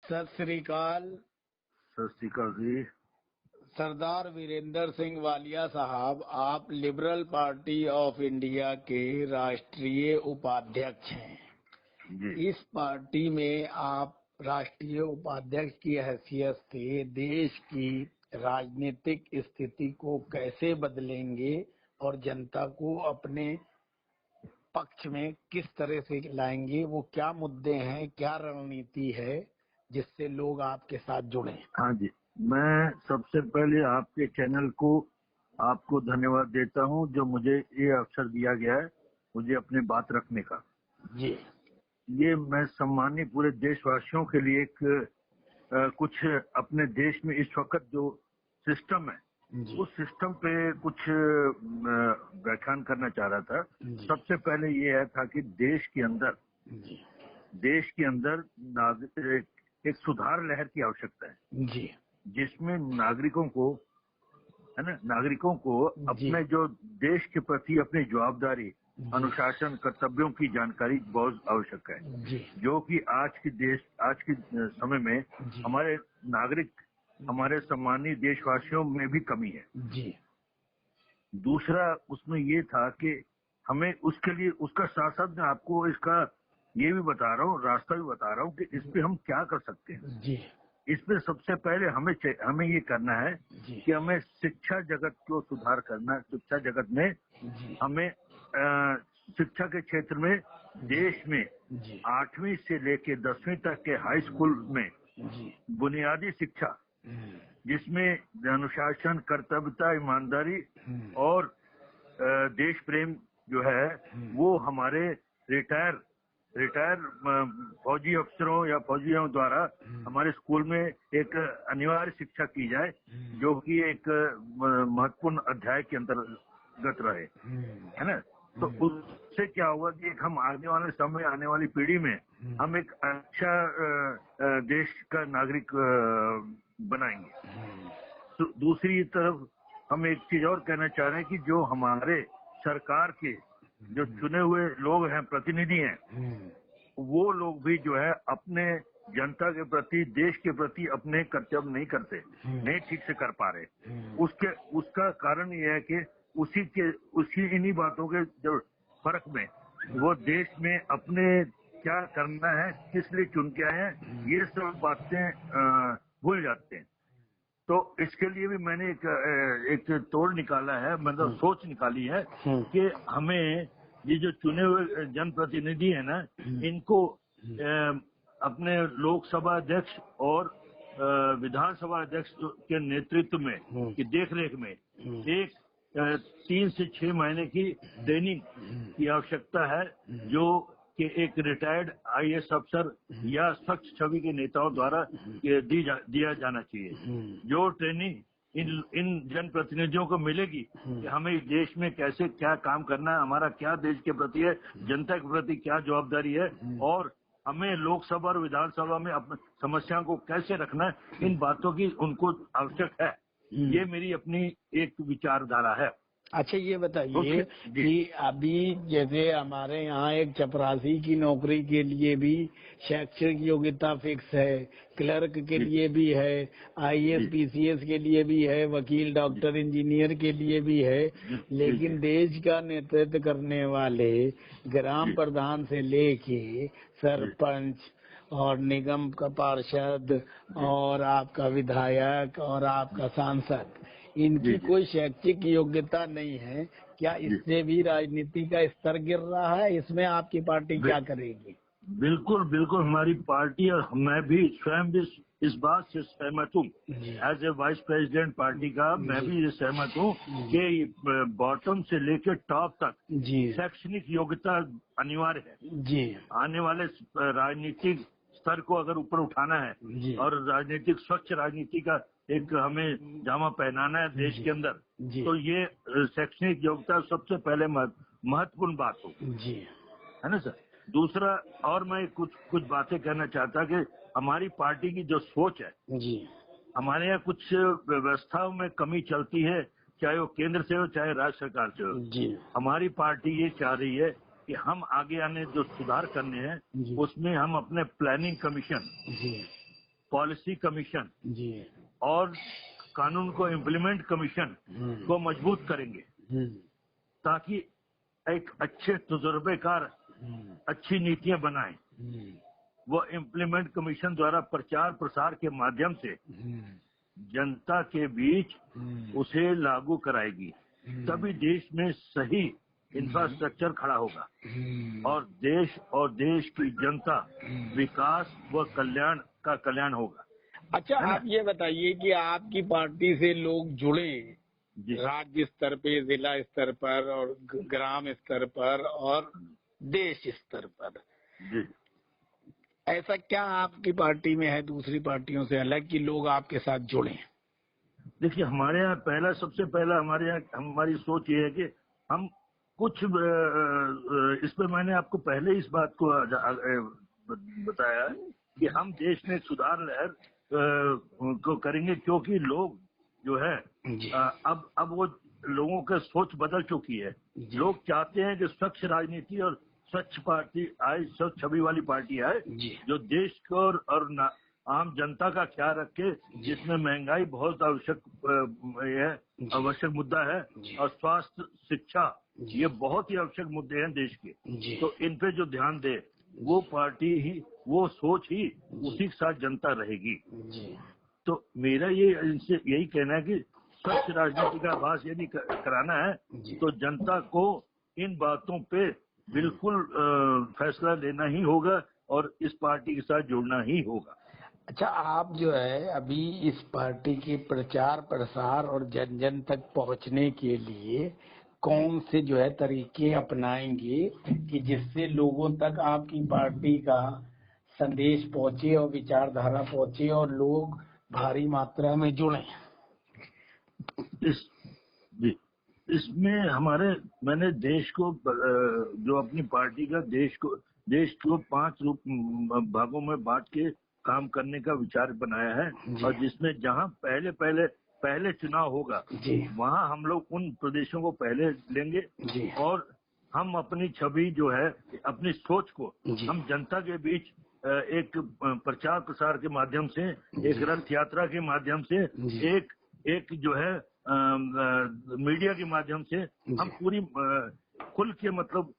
सत श्री अकाल। सत श्री अकाल जी। सरदार वीरेंद्र सिंह वालिया साहब, आप लिबरल पार्टी ऑफ इंडिया के राष्ट्रीय उपाध्यक्ष हैं जी। इस पार्टी में आप राष्ट्रीय उपाध्यक्ष की हैसियत से देश की राजनीतिक स्थिति को कैसे बदलेंगे और जनता को अपने पक्ष में किस तरह से लाएंगे? वो क्या मुद्दे हैं, क्या रणनीति है जिससे लोग आपके साथ जुड़े? हाँ जी, मैं सबसे पहले आपके चैनल को आपको धन्यवाद देता हूँ जो मुझे ये अवसर दिया गया है मुझे अपनी बात रखने का। जी। ये मैं सम्मानीय पूरे देशवासियों के लिए कुछ अपने देश में इस वक्त जो सिस्टम है उस सिस्टम पे कुछ व्याख्यान करना चाह रहा था। सबसे पहले ये था कि देश के अंदर एक सुधार लहर की आवश्यकता है जी। जिसमें नागरिकों को अपने जो देश के प्रति अपनी जवाबदारी, अनुशासन, कर्तव्यों की जानकारी बहुत आवश्यक है जी। जो कि आज के समय में हमारे नागरिक, हमारे सम्मानीय देशवासियों में भी कमी है। जी। दूसरा उसमें ये था कि हमें उसके लिए उसका साथ साथ मैं आपको इसका ये भी बता रहा हूँ, रास्ता भी बता रहा हूँ कि इस पे हम क्या कर सकते हैं। जी। इसमें सबसे पहले हमें ये करना है कि हमें शिक्षा जगत को सुधार करना है। शिक्षा जगत में हमें शिक्षा के क्षेत्र में देश में 8वीं से लेकर 10वीं तक के हाई स्कूल में बुनियादी शिक्षा जिसमें अनुशासन, कर्तव्यता, ईमानदारी और देश प्रेम जो है वो हमारे रिटायर फौजी अफसरों या फौजियों द्वारा हमारे स्कूल में एक अनिवार्य शिक्षा की जाए जो कि एक महत्वपूर्ण अध्याय के अंतर्गत रहे, है ना। तो उससे क्या होगा कि एक हम आने वाले समय, आने वाली पीढ़ी में हम एक अच्छा देश का नागरिक बनाएंगे। तो दूसरी तरफ हम एक चीज और कहना चाह रहे हैं कि जो हमारे सरकार के जो चुने हुए लोग हैं, प्रतिनिधि हैं, वो लोग भी जो है अपने जनता के प्रति, देश के प्रति अपने कर्तव्य नहीं करते, नहीं ठीक से कर पा रहे। उसका कारण यह है कि उसी इन्हीं बातों के जो फर्क में वो देश में अपने क्या करना है, किस लिए चुन के आए हैं, ये सब बातें भूल जाते हैं। तो इसके लिए भी मैंने एक तोड़ निकाला है, मतलब सोच निकाली है कि हमें ये जो चुने हुए जनप्रतिनिधि है ना, इनको अपने लोकसभा अध्यक्ष और विधानसभा अध्यक्ष के नेतृत्व में, की देखरेख में एक 3 से 6 महीने की ट्रेनिंग की आवश्यकता है जो कि एक रिटायर्ड IAS अफसर या स्वच्छ छवि के नेताओं द्वारा दिया जाना चाहिए। जो ट्रेनिंग इन जनप्रतिनिधियों को मिलेगी कि हमें इस देश में कैसे क्या काम करना है, हमारा क्या देश के प्रति है, जनता के प्रति क्या जवाबदारी है और हमें लोकसभा और विधानसभा में अपनी समस्याओं को कैसे रखना है, इन बातों की उनको आवश्यक है। ये मेरी अपनी एक विचारधारा है। अच्छा, ये बताइए कि अभी जैसे हमारे यहाँ एक चपरासी की नौकरी के लिए भी शैक्षणिक योग्यता फिक्स है, क्लर्क के लिए भी है, IAS PCS के लिए भी है, वकील, डॉक्टर, इंजीनियर के लिए भी है, लेकिन देश का नेतृत्व करने वाले ग्राम प्रधान से लेके सरपंच और निगम का पार्षद और आपका विधायक और आपका सांसद, इनकी कोई शैक्षिक योग्यता नहीं है। क्या इससे भी राजनीति का स्तर गिर रहा है? इसमें आपकी पार्टी क्या करेगी? बिल्कुल बिल्कुल, हमारी पार्टी और मैं भी स्वयं भी इस बात से सहमत हूँ। As a vice president party का मैं भी ये सहमत हूँ कि बॉटम से लेकर टॉप तक शैक्षणिक योग्यता अनिवार्य है। आने वाले राजनीतिक स्तर को अगर ऊपर उठाना है और राजनीतिक स्वच्छ राजनीति का एक हमें जामा पहनाना है देश के अंदर, तो ये शैक्षणिक योग्यता सबसे पहले महत्वपूर्ण बात हो, है ना सर। दूसरा, और मैं कुछ बातें कहना चाहता कि हमारी पार्टी की जो सोच है, हमारे यहाँ कुछ व्यवस्थाओं में कमी चलती है, चाहे वो केंद्र से हो चाहे राज्य सरकार से हो। हमारी पार्टी ये चाह रही है कि हम आगे आने जो सुधार करने हैं उसमें हम अपने प्लानिंग कमीशन पॉलिसी कमीशन जी और कानून को इम्प्लीमेंट कमीशन को मजबूत करेंगे, ताकि एक अच्छे तजुर्बेकार अच्छी नीतियां बनाएं। वो इम्प्लीमेंट कमीशन द्वारा प्रचार प्रसार के माध्यम से जनता के बीच उसे लागू कराएगी, तभी देश में सही इंफ्रास्ट्रक्चर खड़ा होगा और देश की जनता विकास व कल्याण होगा। अच्छा, आप ये बताइए कि आपकी पार्टी से लोग जुड़े राज्य स्तर पे, जिला स्तर पर और ग्राम स्तर पर और देश स्तर पर, जी। ऐसा क्या आपकी पार्टी में है दूसरी पार्टियों से अलग कि लोग आपके साथ जुड़े? देखिए, हमारे यहाँ सबसे पहला हमारी सोच ये है कि हम कुछ इस पर मैंने आपको पहले इस बात को बताया है कि हम देश में सुधार लहर को करेंगे, क्योंकि लोग जो है अब वो लोगों का सोच बदल चुकी है। लोग चाहते हैं कि स्वच्छ राजनीति और स्वच्छ पार्टी आए, स्वच्छ छवि वाली पार्टी आए जो देश को और आम जनता का ख्याल रखे, जिसमें महंगाई बहुत आवश्यक मुद्दा है और स्वास्थ्य शिक्षा ये बहुत ही आवश्यक मुद्दे हैं देश के। तो इन पे जो ध्यान दे वो पार्टी ही, वो सोच ही उसी के साथ जनता रहेगी। तो मेरा इनसे यही कहना है कि स्वच्छ राजनीति का आभास यदि कराना है तो जनता को इन बातों पे बिल्कुल फैसला लेना ही होगा और इस पार्टी के साथ जुड़ना ही होगा। अच्छा, आप जो है अभी इस पार्टी के प्रचार प्रसार और जन जन तक पहुंचने के लिए कौन से जो है तरीके अपनाएंगे कि जिससे लोगों तक आपकी पार्टी का संदेश पहुंचे और विचारधारा पहुंचे और लोग भारी मात्रा में जुड़े? इसमें मैंने देश को जो अपनी पार्टी का देश को 5 भागों में बांट के काम करने का विचार बनाया है और जिसमें जहां पहले चुनाव होगा वहां हम लोग उन प्रदेशों को पहले लेंगे और हम अपनी छवि जो है, अपनी सोच को हम जनता के बीच एक प्रचार प्रसार के माध्यम से, एक रथ यात्रा के माध्यम से, एक जो है मीडिया के माध्यम से हम पूरी खुल के मतलब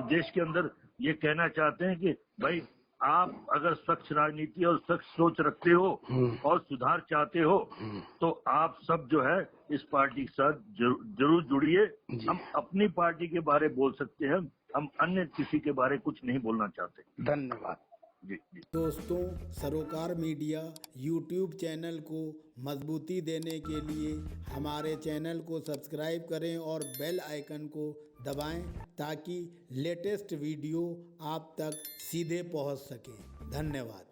देश के अंदर ये कहना चाहते हैं कि भाई आप अगर स्वच्छ राजनीति और स्वच्छ सोच रखते हो और सुधार चाहते हो तो आप सब जो है इस पार्टी के साथ जरूर जुड़िए। हम अपनी पार्टी के बारे बोल सकते हैं, हम अन्य किसी के बारे कुछ नहीं बोलना चाहते। धन्यवाद जी। दोस्तों, सरोकार मीडिया यूट्यूब चैनल को मजबूती देने के लिए हमारे चैनल को सब्सक्राइब करें और बेल आइकन को दबाएं ताकि लेटेस्ट वीडियो आप तक सीधे पहुंच सके। धन्यवाद।